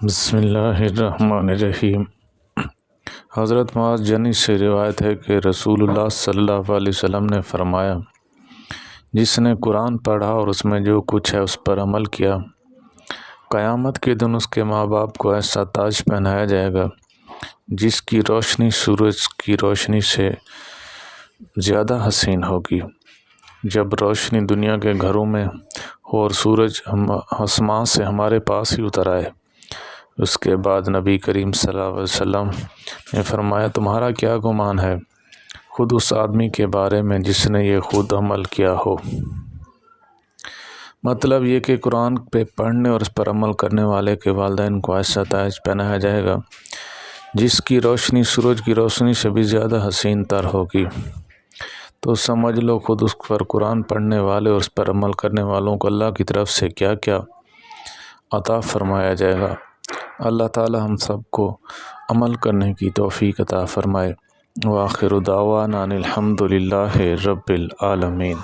بسم اللہ الرحمن الرحیم۔ حضرت معاذ جنی سے روایت ہے کہ رسول اللہ صلی اللہ علیہ وسلم نے فرمایا، جس نے قرآن پڑھا اور اس میں جو کچھ ہے اس پر عمل کیا، قیامت کے دن اس کے ماں باپ کو ایسا تاج پہنایا جائے گا جس کی روشنی سورج کی روشنی سے زیادہ حسین ہوگی۔ جب روشنی دنیا کے گھروں میں ہو اور سورج آسمان سے ہمارے پاس ہی اتر آئے، اس کے بعد نبی کریم صلی اللہ علیہ وسلم نے فرمایا، تمہارا کیا گمان ہے خود اس آدمی کے بارے میں جس نے یہ خود عمل کیا ہو۔ مطلب یہ کہ قرآن پہ پڑھنے اور اس پر عمل کرنے والے کے والدین کو ایسا تاج پہنایا جائے گا جس کی روشنی سورج کی روشنی سے بھی زیادہ حسین تر ہوگی۔ تو سمجھ لو خود اس پر قرآن پڑھنے والے اور اس پر عمل کرنے والوں کو اللہ کی طرف سے کیا کیا عطا فرمایا جائے گا۔ اللہ تعالی ہم سب کو عمل کرنے کی توفیق عطا فرمائے۔ وآخر دعوانا ان الحمد للہ رب العالمین۔